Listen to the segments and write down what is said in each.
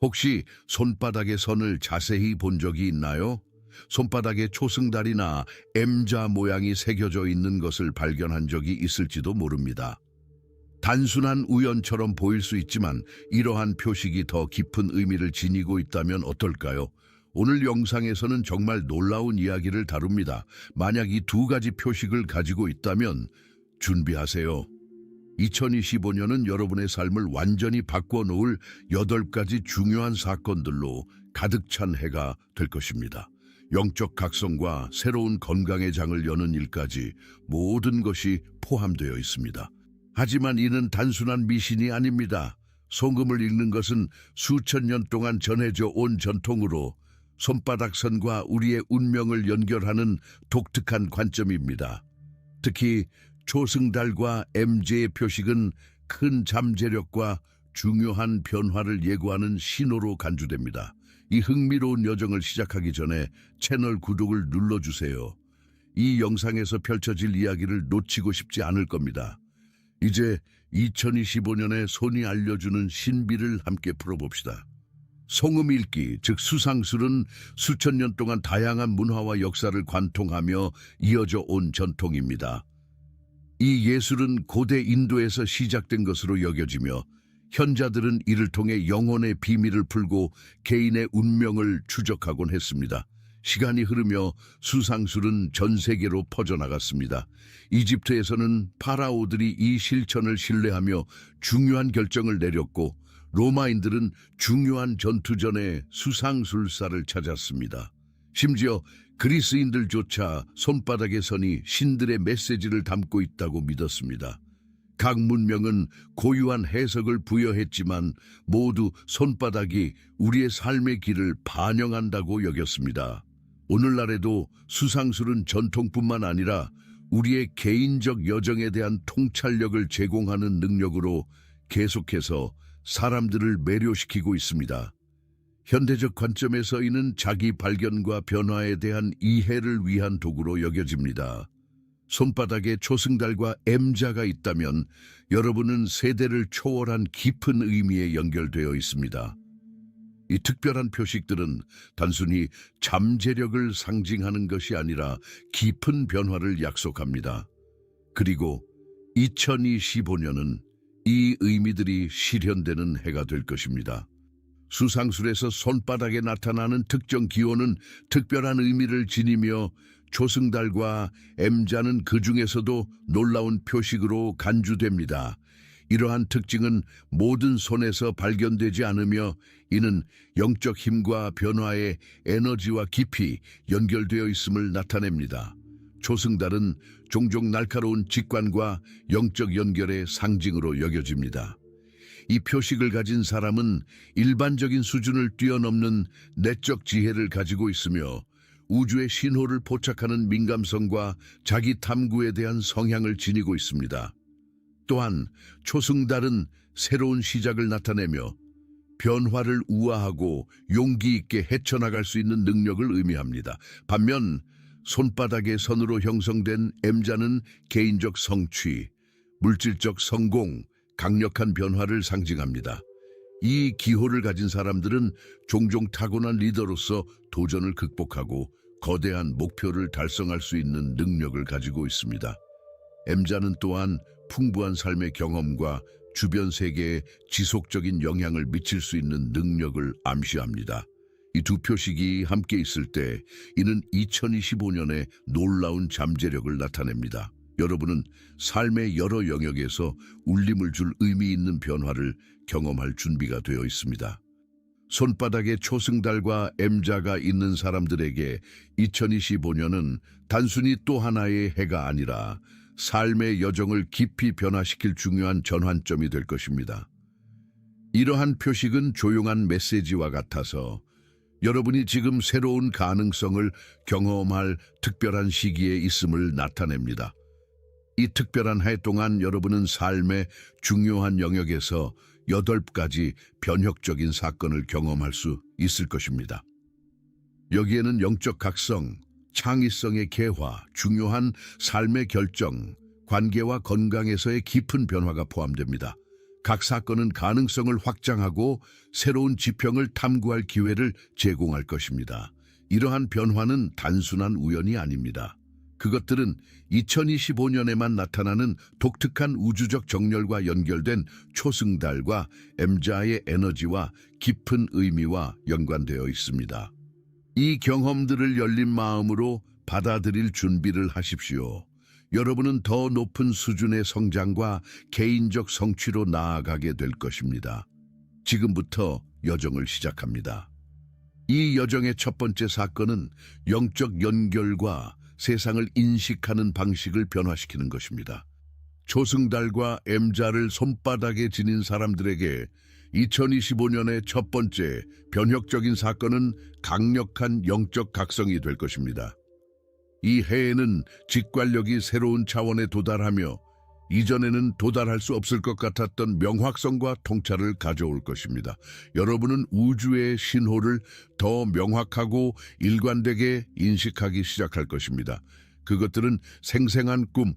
혹시 손바닥의 선을 자세히 본 적이 있나요? 손바닥에 초승달이나 M자 모양이 새겨져 있는 것을 발견한 적이 있을지도 모릅니다. 단순한 우연처럼 보일 수 있지만 이러한 표식이 더 깊은 의미를 지니고 있다면 어떨까요? 오늘 영상에서는 정말 놀라운 이야기를 다룹니다. 만약 이 두 가지 표식을 가지고 있다면 준비하세요. 2025년은 여러분의 삶을 완전히 바꿔놓을 8가지 중요한 사건들로 가득 찬 해가 될 것입니다. 영적 각성과 새로운 건강의 장을 여는 일까지 모든 것이 포함되어 있습니다. 하지만 이는 단순한 미신이 아닙니다. 송금을 읽는 것은 수천 년 동안 전해져 온 전통으로 손바닥 선과 우리의 운명을 연결하는 독특한 관점입니다. 특히 초승달과 M자의 표식은 큰 잠재력과 중요한 변화를 예고하는 신호로 간주됩니다. 이 흥미로운 여정을 시작하기 전에 채널 구독을 눌러주세요. 이 영상에서 펼쳐질 이야기를 놓치고 싶지 않을 겁니다. 이제 2025년의 손이 알려주는 신비를 함께 풀어봅시다. 송음 읽기, 즉 수상술은 수천 년 동안 다양한 문화와 역사를 관통하며 이어져 온 전통입니다. 이 예술은 고대 인도에서 시작된 것으로 여겨지며 현자들은 이를 통해 영혼의 비밀을 풀고 개인의 운명을 추적하곤 했습니다. 시간이 흐르며 수상술은 전 세계로 퍼져나갔습니다. 이집트에서는 파라오들이 이 실천을 신뢰하며 중요한 결정을 내렸고 로마인들은 중요한 전투 전에 수상술사를 찾았습니다. 심지어 그리스인들조차 손바닥의 선이 신들의 메시지를 담고 있다고 믿었습니다. 각 문명은 고유한 해석을 부여했지만 모두 손바닥이 우리의 삶의 길을 반영한다고 여겼습니다. 오늘날에도 수상술은 전통뿐만 아니라 우리의 개인적 여정에 대한 통찰력을 제공하는 능력으로 계속해서 사람들을 매료시키고 있습니다. 현대적 관점에서 이는 자기 발견과 변화에 대한 이해를 위한 도구로 여겨집니다. 손바닥에 초승달과 M자가 있다면 여러분은 세대를 초월한 깊은 의미에 연결되어 있습니다. 이 특별한 표식들은 단순히 잠재력을 상징하는 것이 아니라 깊은 변화를 약속합니다. 그리고 2025년은 이 의미들이 실현되는 해가 될 것입니다. 수상술에서 손바닥에 나타나는 특정 기호는 특별한 의미를 지니며 초승달과 M자는 그 중에서도 놀라운 표식으로 간주됩니다. 이러한 특징은 모든 손에서 발견되지 않으며 이는 영적 힘과 변화의 에너지와 깊이 연결되어 있음을 나타냅니다. 초승달은 종종 날카로운 직관과 영적 연결의 상징으로 여겨집니다. 이 표식을 가진 사람은 일반적인 수준을 뛰어넘는 내적 지혜를 가지고 있으며 우주의 신호를 포착하는 민감성과 자기 탐구에 대한 성향을 지니고 있습니다. 또한 초승달은 새로운 시작을 나타내며 변화를 우아하고 용기 있게 헤쳐나갈 수 있는 능력을 의미합니다. 반면 손바닥의 선으로 형성된 M자는 개인적 성취, 물질적 성공, 강력한 변화를 상징합니다. 이 기호를 가진 사람들은 종종 타고난 리더로서 도전을 극복하고 거대한 목표를 달성할 수 있는 능력을 가지고 있습니다. M자는 또한 풍부한 삶의 경험과 주변 세계에 지속적인 영향을 미칠 수 있는 능력을 암시합니다. 이 두 표식이 함께 있을 때 이는 2025년의 놀라운 잠재력을 나타냅니다. 여러분은 삶의 여러 영역에서 울림을 줄 의미 있는 변화를 경험할 준비가 되어 있습니다. 손바닥에 초승달과 M자가 있는 사람들에게 2025년은 단순히 또 하나의 해가 아니라 삶의 여정을 깊이 변화시킬 중요한 전환점이 될 것입니다. 이러한 표식은 조용한 메시지와 같아서 여러분이 지금 새로운 가능성을 경험할 특별한 시기에 있음을 나타냅니다. 이 특별한 해 동안 여러분은 삶의 중요한 영역에서 8가지 변혁적인 사건을 경험할 수 있을 것입니다. 여기에는 영적 각성, 창의성의 개화, 중요한 삶의 결정, 관계와 건강에서의 깊은 변화가 포함됩니다. 각 사건은 가능성을 확장하고 새로운 지평을 탐구할 기회를 제공할 것입니다. 이러한 변화는 단순한 우연이 아닙니다. 그것들은 2025년에만 나타나는 독특한 우주적 정렬과 연결된 초승달과 M자의 에너지와 깊은 의미와 연관되어 있습니다. 이 경험들을 열린 마음으로 받아들일 준비를 하십시오. 여러분은 더 높은 수준의 성장과 개인적 성취로 나아가게 될 것입니다. 지금부터 여정을 시작합니다. 이 여정의 첫 번째 사건은 영적 연결과 세상을 인식하는 방식을 변화시키는 것입니다. 초승달과 M자를 손바닥에 지닌 사람들에게 2025년의 첫 번째 변혁적인 사건은 강력한 영적 각성이 될 것입니다. 이 해에는 직관력이 새로운 차원에 도달하며 이전에는 도달할 수 없을 것 같았던 명확성과 통찰을 가져올 것입니다. 여러분은 우주의 신호를 더 명확하고 일관되게 인식하기 시작할 것입니다. 그것들은 생생한 꿈,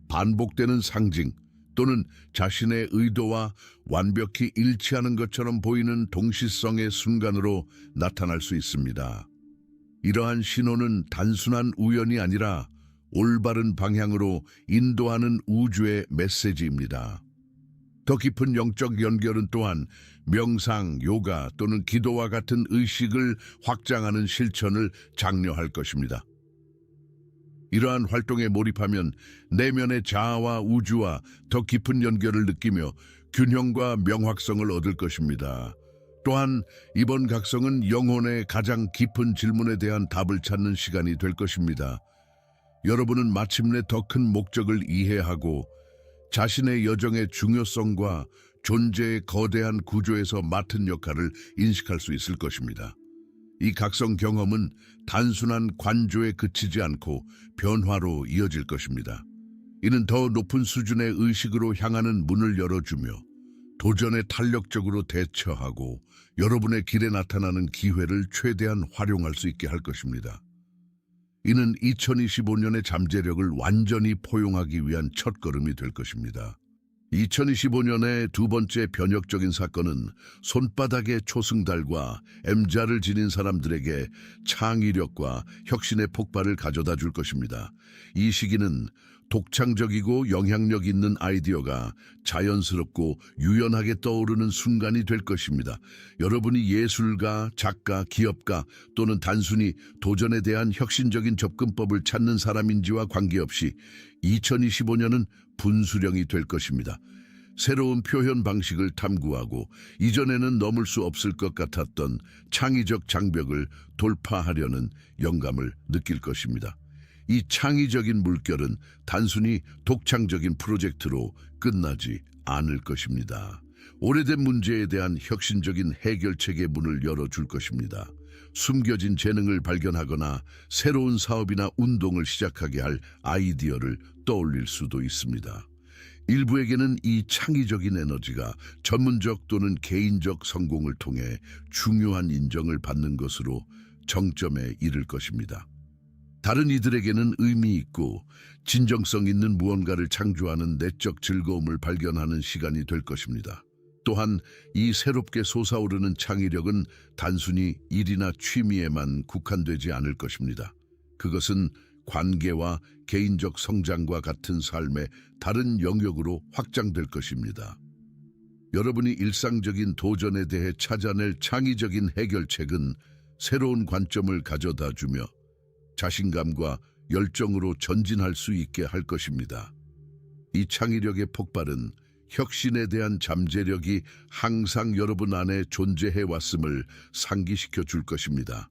반복되는 상징, 또는 자신의 의도와 완벽히 일치하는 것처럼 보이는 동시성의 순간으로 나타날 수 있습니다. 이러한 신호는 단순한 우연이 아니라 올바른 방향으로 인도하는 우주의 메시지입니다. 더 깊은 영적 연결은 또한 명상, 요가 또는 기도와 같은 의식을 확장하는 실천을 장려할 것입니다. 이러한 활동에 몰입하면 내면의 자아와 우주와 더 깊은 연결을 느끼며 균형과 명확성을 얻을 것입니다. 또한 이번 각성은 영혼의 가장 깊은 질문에 대한 답을 찾는 시간이 될 것입니다. 여러분은 마침내 더 큰 목적을 이해하고 자신의 여정의 중요성과 존재의 거대한 구조에서 맡은 역할을 인식할 수 있을 것입니다. 이 각성 경험은 단순한 관조에 그치지 않고 변화로 이어질 것입니다. 이는 더 높은 수준의 의식으로 향하는 문을 열어주며 도전에 탄력적으로 대처하고 여러분의 길에 나타나는 기회를 최대한 활용할 수 있게 할 것입니다. 이는 2025년의 잠재력을 완전히 포용하기 위한 첫걸음이 될 것입니다. 2025년의 두 번째 변혁적인 사건은 손바닥의 초승달과 M자를 지닌 사람들에게 창의력과 혁신의 폭발을 가져다 줄 것입니다. 이 시기는 독창적이고 영향력 있는 아이디어가 자연스럽고 유연하게 떠오르는 순간이 될 것입니다. 여러분이 예술가, 작가, 기업가 또는 단순히 도전에 대한 혁신적인 접근법을 찾는 사람인지와 관계없이 2025년은 분수령이 될 것입니다. 새로운 표현 방식을 탐구하고 이전에는 넘을 수 없을 것 같았던 창의적 장벽을 돌파하려는 영감을 느낄 것입니다. 이 창의적인 물결은 단순히 독창적인 프로젝트로 끝나지 않을 것입니다. 오래된 문제에 대한 혁신적인 해결책의 문을 열어줄 것입니다. 숨겨진 재능을 발견하거나 새로운 사업이나 운동을 시작하게 할 아이디어를 떠올릴 수도 있습니다. 일부에게는 이 창의적인 에너지가 전문적 또는 개인적 성공을 통해 중요한 인정을 받는 것으로 정점에 이를 것입니다. 다른 이들에게는 의미 있고 진정성 있는 무언가를 창조하는 내적 즐거움을 발견하는 시간이 될 것입니다. 또한 이 새롭게 솟아오르는 창의력은 단순히 일이나 취미에만 국한되지 않을 것입니다. 그것은 관계와 개인적 성장과 같은 삶의 다른 영역으로 확장될 것입니다. 여러분이 일상적인 도전에 대해 찾아낼 창의적인 해결책은 새로운 관점을 가져다 주며 자신감과 열정으로 전진할 수 있게 할 것입니다. 이 창의력의 폭발은 혁신에 대한 잠재력이 항상 여러분 안에 존재해 왔음을 상기시켜 줄 것입니다.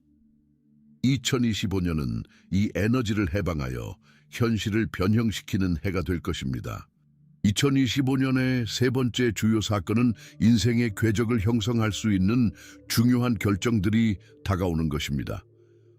2025년은 이 에너지를 해방하여 현실을 변형시키는 해가 될 것입니다. 2025년의 세 번째 주요 사건은 인생의 궤적을 형성할 수 있는 중요한 결정들이 다가오는 것입니다.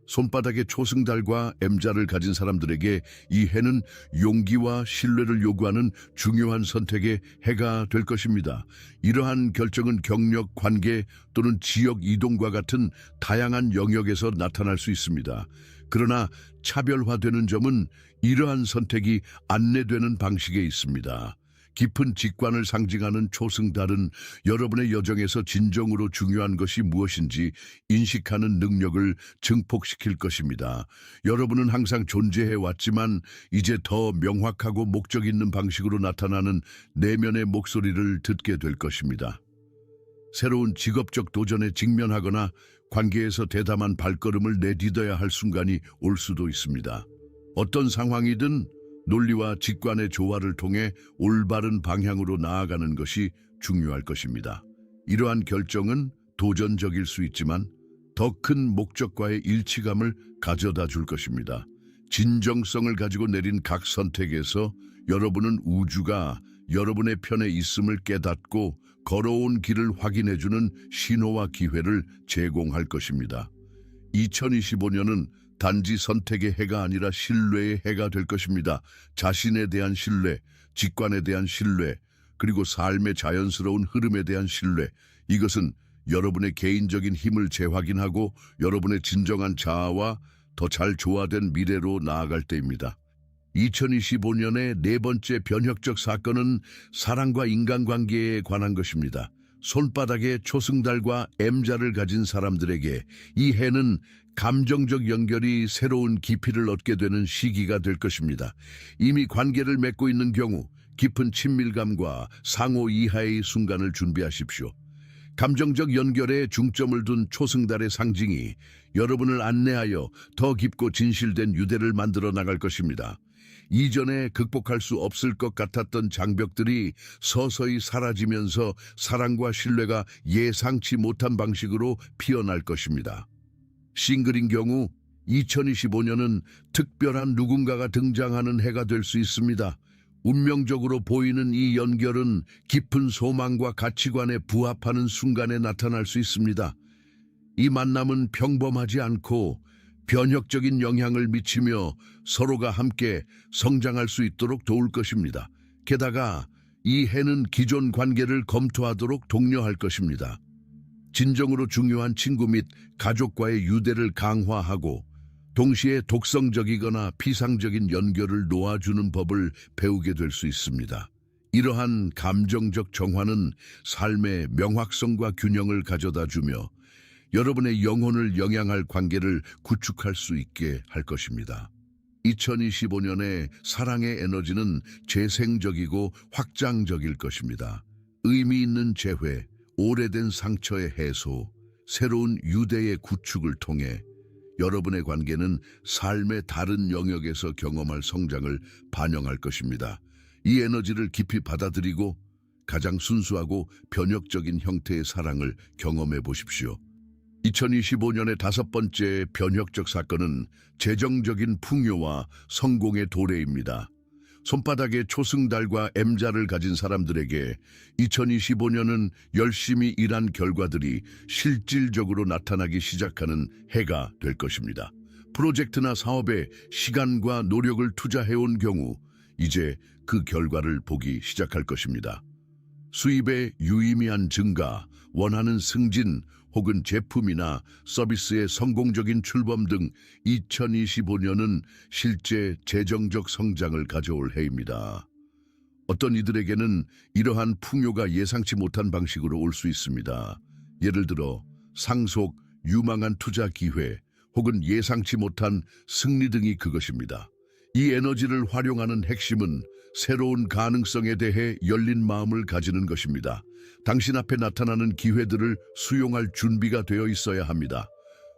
손바닥의 초승달과 M자를 가진 사람들에게 이 해는 용기와 신뢰를 요구하는 중요한 선택의 해가 될 것입니다. 이러한 결정은 경력, 관계 또는 지역 이동과 같은 다양한 영역에서 나타날 수 있습니다. 그러나 차별화되는 점은 이러한 선택이 안내되는 방식에 있습니다. 깊은 직관을 상징하는 초승달은 여러분의 여정에서 진정으로 중요한 것이 무엇인지 인식하는 능력을 증폭시킬 것입니다. 여러분은 항상 존재해 왔지만 이제 더 명확하고 목적 있는 방식으로 나타나는 내면의 목소리를 듣게 될 것입니다. 새로운 직업적 도전에 직면하거나 관계에서 대담한 발걸음을 내딛어야 할 순간이 올 수도 있습니다. 어떤 상황이든 논리와 직관의 조화를 통해 올바른 방향으로 나아가는 것이 중요할 것입니다. 이러한 결정은 도전적일 수 있지만 더 큰 목적과의 일치감을 가져다 줄 것입니다. 진정성을 가지고 내린 각 선택에서 여러분은 우주가 여러분의 편에 있음을 깨닫고 걸어온 길을 확인해주는 신호와 기회를 제공할 것입니다. 2025년은 단지 선택의 해가 아니라 신뢰의 해가 될 것입니다. 자신에 대한 신뢰, 직관에 대한 신뢰, 그리고 삶의 자연스러운 흐름에 대한 신뢰, 이것은 여러분의 개인적인 힘을 재확인하고 여러분의 진정한 자아와 더 잘 조화된 미래로 나아갈 때입니다. 2025년의 네 번째 변혁적 사건은 사랑과 인간관계에 관한 것입니다. 손바닥에 초승달과 M자를 가진 사람들에게 이 해는 감정적 연결이 새로운 깊이를 얻게 되는 시기가 될 것입니다. 이미 관계를 맺고 있는 경우 깊은 친밀감과 상호 이하의 순간을 준비하십시오. 감정적 연결에 중점을 둔 초승달의 상징이 여러분을 안내하여 더 깊고 진실된 유대를 만들어 나갈 것입니다. 이전에 극복할 수 없을 것 같았던 장벽들이 서서히 사라지면서 사랑과 신뢰가 예상치 못한 방식으로 피어날 것입니다. 싱글인 경우 2025년은 특별한 누군가가 등장하는 해가 될 수 있습니다. 운명적으로 보이는 이 연결은 깊은 소망과 가치관에 부합하는 순간에 나타날 수 있습니다. 이 만남은 평범하지 않고 변혁적인 영향을 미치며 서로가 함께 성장할 수 있도록 도울 것입니다. 게다가 이 해는 기존 관계를 검토하도록 독려할 것입니다. 진정으로 중요한 친구 및 가족과의 유대를 강화하고 동시에 독성적이거나 피상적인 연결을 놓아주는 법을 배우게 될 수 있습니다. 이러한 감정적 정화는 삶의 명확성과 균형을 가져다 주며 여러분의 영혼을 영향할 관계를 구축할 수 있게 할 것입니다. 2025년의 사랑의 에너지는 재생적이고 확장적일 것입니다. 의미 있는 재회, 오래된 상처의 해소, 새로운 유대의 구축을 통해 여러분의 관계는 삶의 다른 영역에서 경험할 성장을 반영할 것입니다. 이 에너지를 깊이 받아들이고 가장 순수하고 변혁적인 형태의 사랑을 경험해 보십시오. 2025년의 다섯 번째 변혁적 사건은 재정적인 풍요와 성공의 도래입니다. 손바닥에 초승달과 M자를 가진 사람들에게 2025년은 열심히 일한 결과들이 실질적으로 나타나기 시작하는 해가 될 것입니다. 프로젝트나 사업에 시간과 노력을 투자해온 경우 이제 그 결과를 보기 시작할 것입니다. 수입의 유의미한 증가, 원하는 승진, 혹은 제품이나 서비스의 성공적인 출범 등 2025년은 실제 재정적 성장을 가져올 해입니다. 어떤 이들에게는 이러한 풍요가 예상치 못한 방식으로 올 수 있습니다. 예를 들어 상속, 유망한 투자 기회, 혹은 예상치 못한 승리 등이 그것입니다. 이 에너지를 활용하는 핵심은 새로운 가능성에 대해 열린 마음을 가지는 것입니다. 당신 앞에 나타나는 기회들을 수용할 준비가 되어 있어야 합니다.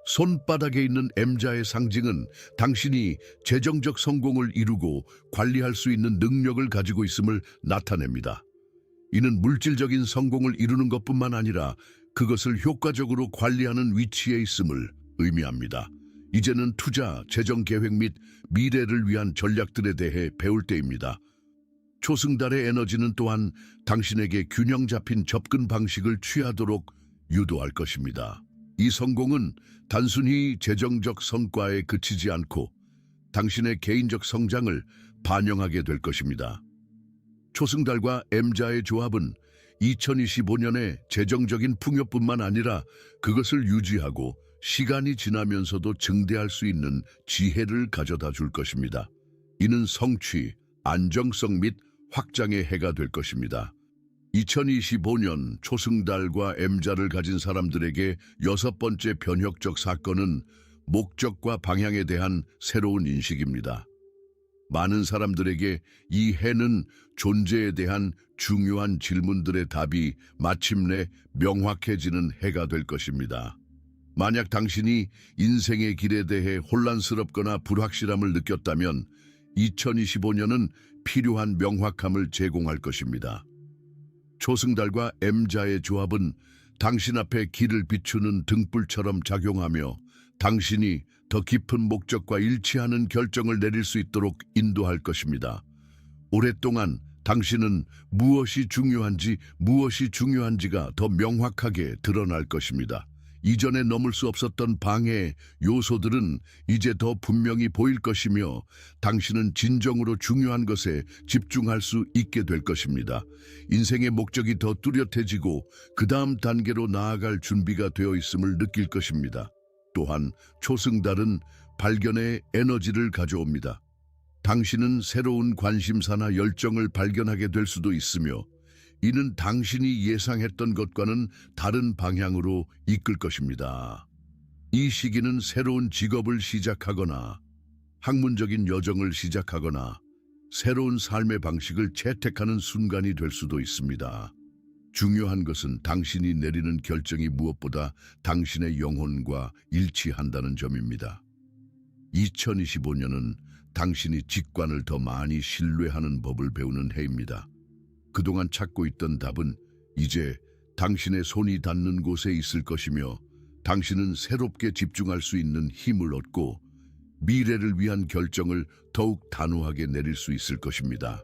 손바닥에 있는 M자의 상징은 당신이 재정적 성공을 이루고 관리할 수 있는 능력을 가지고 있음을 나타냅니다. 이는 물질적인 성공을 이루는 것뿐만 아니라 그것을 효과적으로 관리하는 위치에 있음을 의미합니다. 이제는 투자, 재정 계획 및 미래를 위한 전략들에 대해 배울 때입니다. 초승달의 에너지는 또한 당신에게 균형 잡힌 접근 방식을 취하도록 유도할 것입니다. 이 성공은 단순히 재정적 성과에 그치지 않고 당신의 개인적 성장을 반영하게 될 것입니다. 초승달과 M자의 조합은 2025년의 재정적인 풍요뿐만 아니라 그것을 유지하고 시간이 지나면서도 증대할 수 있는 지혜를 가져다 줄 것입니다. 이는 성취, 안정성 및 확장의 해가 될 것입니다. 2025년 초승달과 M자를 가진 사람들에게 여섯 번째 변혁적 사건은 목적과 방향에 대한 새로운 인식입니다. 많은 사람들에게 이 해는 존재에 대한 중요한 질문들의 답이 마침내 명확해지는 해가 될 것입니다. 만약 당신이 인생의 길에 대해 혼란스럽거나 불확실함을 느꼈다면 2025년은 필요한 명확함을 제공할 것입니다. 초승달과 M자의 조합은 당신 앞에 길을 비추는 등불처럼 작용하며 당신이 더 깊은 목적과 일치하는 결정을 내릴 수 있도록 인도할 것입니다. 오랫동안 당신은 무엇이 중요한지가 더 명확하게 드러날 것입니다. 이전에 넘을 수 없었던 방해 요소들은 이제 더 분명히 보일 것이며 당신은 진정으로 중요한 것에 집중할 수 있게 될 것입니다. 인생의 목적이 더 뚜렷해지고 그 다음 단계로 나아갈 준비가 되어 있음을 느낄 것입니다. 또한 초승달은 발견의 에너지를 가져옵니다. 당신은 새로운 관심사나 열정을 발견하게 될 수도 있으며 이는 당신이 예상했던 것과는 다른 방향으로 이끌 것입니다. 이 시기는 새로운 직업을 시작하거나 학문적인 여정을 시작하거나 새로운 삶의 방식을 채택하는 순간이 될 수도 있습니다. 중요한 것은 당신이 내리는 결정이 무엇보다 당신의 영혼과 일치한다는 점입니다. 2025년은 당신이 직관을 더 많이 신뢰하는 법을 배우는 해입니다. 그동안 찾고 있던 답은 이제 당신의 손이 닿는 곳에 있을 것이며 당신은 새롭게 집중할 수 있는 힘을 얻고 미래를 위한 결정을 더욱 단호하게 내릴 수 있을 것입니다.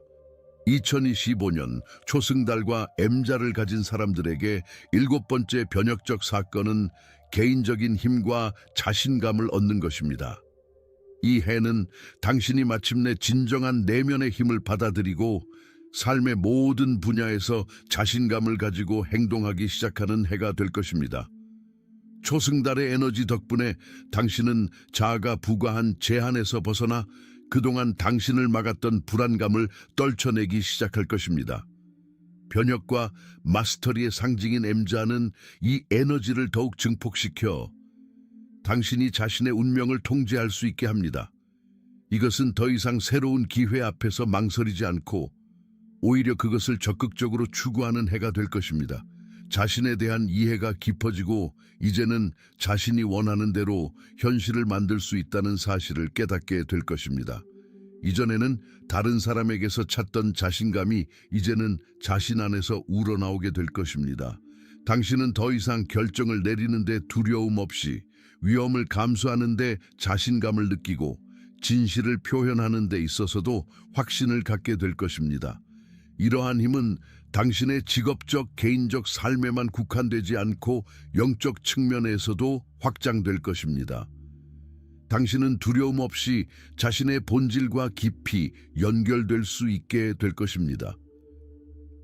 2025년 초승달과 M자를 가진 사람들에게 일곱 번째 변혁적 사건은 개인적인 힘과 자신감을 얻는 것입니다. 이 해는 당신이 마침내 진정한 내면의 힘을 받아들이고 삶의 모든 분야에서 자신감을 가지고 행동하기 시작하는 해가 될 것입니다. 초승달의 에너지 덕분에 당신은 자아가 부과한 제한에서 벗어나 그동안 당신을 막았던 불안감을 떨쳐내기 시작할 것입니다. 변혁과 마스터리의 상징인 M자는 이 에너지를 더욱 증폭시켜 당신이 자신의 운명을 통제할 수 있게 합니다. 이것은 더 이상 새로운 기회 앞에서 망설이지 않고 오히려 그것을 적극적으로 추구하는 해가 될 것입니다. 자신에 대한 이해가 깊어지고 이제는 자신이 원하는 대로 현실을 만들 수 있다는 사실을 깨닫게 될 것입니다. 이전에는 다른 사람에게서 찾던 자신감이 이제는 자신 안에서 우러나오게 될 것입니다. 당신은 더 이상 결정을 내리는데 두려움 없이 위험을 감수하는 데 자신감을 느끼고 진실을 표현하는 데 있어서도 확신을 갖게 될 것입니다. 이러한 힘은 당신의 직업적, 개인적 삶에만 국한되지 않고 영적 측면에서도 확장될 것입니다. 당신은 두려움 없이 자신의 본질과 깊이 연결될 수 있게 될 것입니다.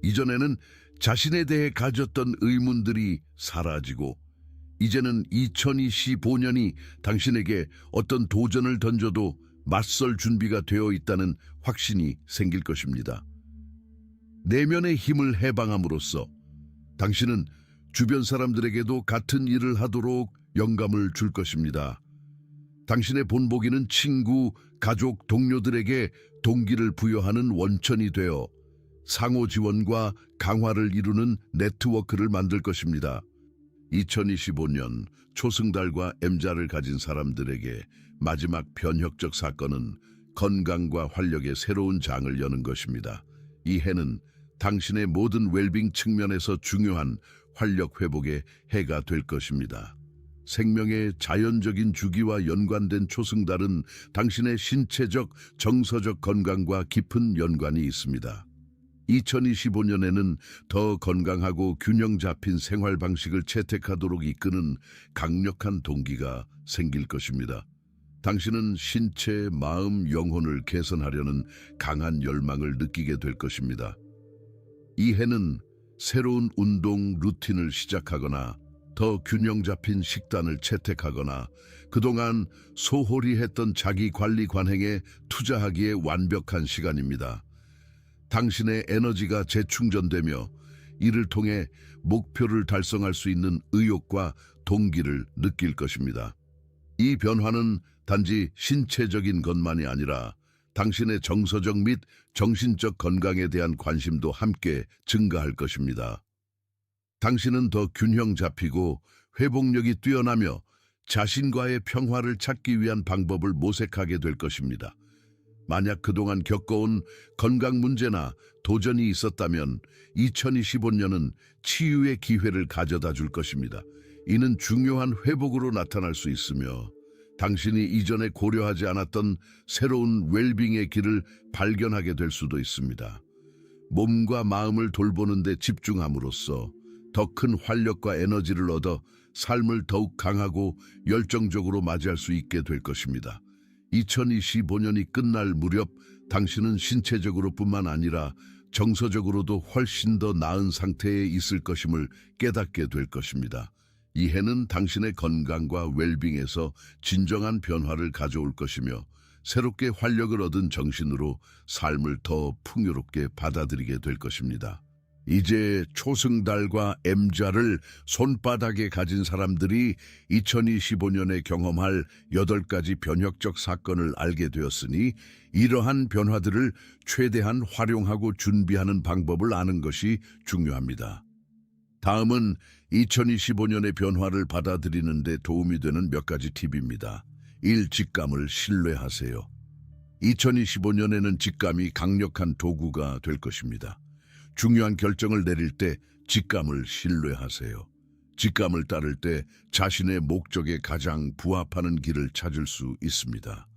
이전에는 자신에 대해 가졌던 의문들이 사라지고 이제는 2025년이 당신에게 어떤 도전을 던져도 맞설 준비가 되어 있다는 확신이 생길 것입니다. 내면의 힘을 해방함으로써 당신은 주변 사람들에게도 같은 일을 하도록 영감을 줄 것입니다. 당신의 본보기는 친구, 가족, 동료들에게 동기를 부여하는 원천이 되어 상호 지원과 강화를 이루는 네트워크를 만들 것입니다. 2025년 초승달과 M자를 가진 사람들에게 마지막 변혁적 사건은 건강과 활력의 새로운 장을 여는 것입니다. 이 해는 당신의 모든 웰빙 측면에서 중요한 활력 회복의 해가 될 것입니다. 생명의 자연적인 주기와 연관된 초승달은 당신의 신체적, 정서적 건강과 깊은 연관이 있습니다. 2025년에는 더 건강하고 균형 잡힌 생활 방식을 채택하도록 이끄는 강력한 동기가 생길 것입니다. 당신은 신체, 마음, 영혼을 개선하려는 강한 열망을 느끼게 될 것입니다. 이 해는 새로운 운동 루틴을 시작하거나 더 균형 잡힌 식단을 채택하거나 그동안 소홀히 했던 자기 관리 관행에 투자하기에 완벽한 시간입니다. 당신의 에너지가 재충전되며 이를 통해 목표를 달성할 수 있는 의욕과 동기를 느낄 것입니다. 이 변화는 단지 신체적인 것만이 아니라 당신의 정서적 및 정신적 건강에 대한 관심도 함께 증가할 것입니다. 당신은 더 균형 잡히고 회복력이 뛰어나며 자신과의 평화를 찾기 위한 방법을 모색하게 될 것입니다. 만약 그동안 겪어온 건강 문제나 도전이 있었다면 2025년은 치유의 기회를 가져다 줄 것입니다. 이는 중요한 회복으로 나타날 수 있으며 당신이 이전에 고려하지 않았던 새로운 웰빙의 길을 발견하게 될 수도 있습니다. 몸과 마음을 돌보는 데 집중함으로써 더 큰 활력과 에너지를 얻어 삶을 더욱 강하고 열정적으로 맞이할 수 있게 될 것입니다. 2025년이 끝날 무렵 당신은 신체적으로 뿐만 아니라 정서적으로도 훨씬 더 나은 상태에 있을 것임을 깨닫게 될 것입니다. 이 해는 당신의 건강과 웰빙에서 진정한 변화를 가져올 것이며 새롭게 활력을 얻은 정신으로 삶을 더 풍요롭게 받아들이게 될 것입니다. 이제 초승달과 M자를 손바닥에 가진 사람들이 2025년에 경험할 8가지 변혁적 사건을 알게 되었으니 이러한 변화들을 최대한 활용하고 준비하는 방법을 아는 것이 중요합니다. 다음은 2025년의 변화를 받아들이는 데 도움이 되는 몇 가지 팁입니다. 1. 직감을 신뢰하세요. 2025년에는 직감이 강력한 도구가 될 것입니다. 중요한 결정을 내릴 때 직감을 신뢰하세요. 직감을 따를 때 자신의 목적에 가장 부합하는 길을 찾을 수 있습니다.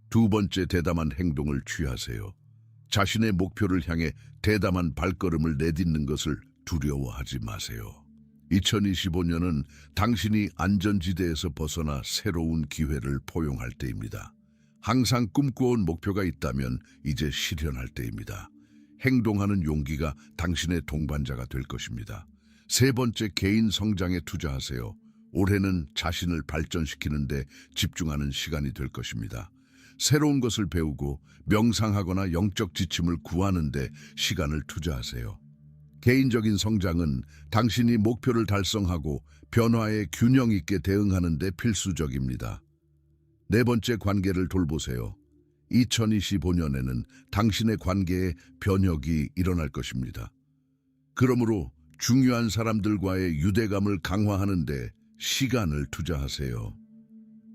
2번째, 대담한 행동을 취하세요. 자신의 목표를 향해 대담한 발걸음을 내딛는 것을 두려워하지 마세요. 2025년은 당신이 안전지대에서 벗어나 새로운 기회를 포용할 때입니다. 항상 꿈꿔온 목표가 있다면 이제 실현할 때입니다. 행동하는 용기가 당신의 동반자가 될 것입니다. 3번째, 개인 성장에 투자하세요. 올해는 자신을 발전시키는 데 집중하는 시간이 될 것입니다. 새로운 것을 배우고 명상하거나 영적 지침을 구하는 데 시간을 투자하세요. 개인적인 성장은 당신이 목표를 달성하고 변화에 균형 있게 대응하는 데 필수적입니다. 4번째, 관계를 돌보세요. 2025년에는 당신의 관계에 변혁이 일어날 것입니다. 그러므로 중요한 사람들과의 유대감을 강화하는 데 시간을 투자하세요.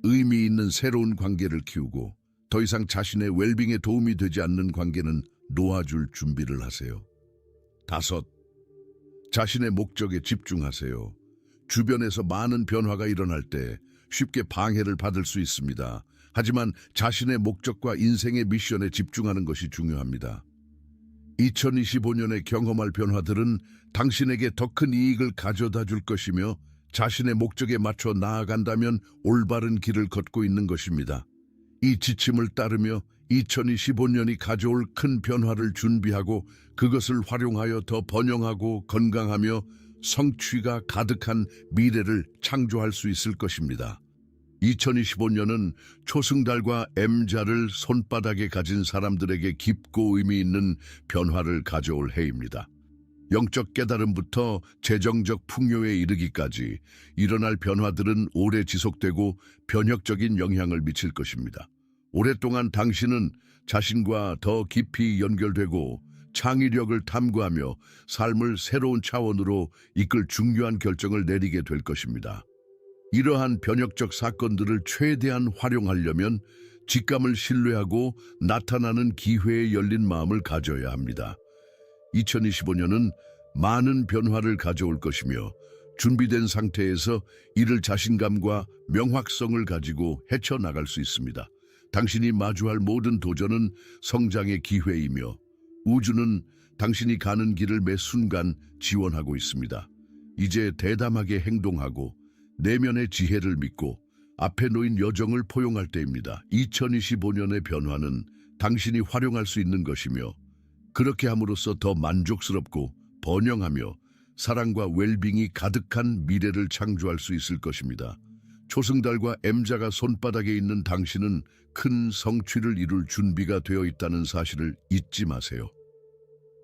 의미 있는 새로운 관계를 키우고 더 이상 자신의 웰빙에 도움이 되지 않는 관계는 놓아줄 준비를 하세요. 5. 자신의 목적에 집중하세요. 주변에서 많은 변화가 일어날 때 쉽게 방해를 받을 수 있습니다. 하지만 자신의 목적과 인생의 미션에 집중하는 것이 중요합니다. 2025년에 경험할 변화들은 당신에게 더 큰 이익을 가져다 줄 것이며 자신의 목적에 맞춰 나아간다면 올바른 길을 걷고 있는 것입니다. 이 지침을 따르며 2025년이 가져올 큰 변화를 준비하고 그것을 활용하여 더 번영하고 건강하며 성취가 가득한 미래를 창조할 수 있을 것입니다. 2025년은 초승달과 M자를 손바닥에 가진 사람들에게 깊고 의미 있는 변화를 가져올 해입니다. 영적 깨달음부터 재정적 풍요에 이르기까지 일어날 변화들은 오래 지속되고 변혁적인 영향을 미칠 것입니다. 오랫동안 당신은 자신과 더 깊이 연결되고 창의력을 탐구하며 삶을 새로운 차원으로 이끌 중요한 결정을 내리게 될 것입니다. 이러한 변혁적 사건들을 최대한 활용하려면 직감을 신뢰하고 나타나는 기회에 열린 마음을 가져야 합니다. 2025년은 많은 변화를 가져올 것이며 준비된 상태에서 이를 자신감과 명확성을 가지고 헤쳐나갈 수 있습니다. 당신이 마주할 모든 도전은 성장의 기회이며 우주는 당신이 가는 길을 매 순간 지원하고 있습니다. 이제 대담하게 행동하고 내면의 지혜를 믿고 앞에 놓인 여정을 포용할 때입니다. 2025년의 변화는 당신이 활용할 수 있는 것이며 그렇게 함으로써 더 만족스럽고 번영하며 사랑과 웰빙이 가득한 미래를 창조할 수 있을 것입니다. 초승달과 M자가 손바닥에 있는 당신은 큰 성취를 이룰 준비가 되어 있다는 사실을 잊지 마세요.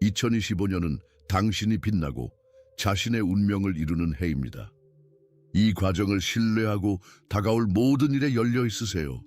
2025년은 당신이 빛나고 자신의 운명을 이루는 해입니다. 이 과정을 신뢰하고 다가올 모든 일에 열려 있으세요.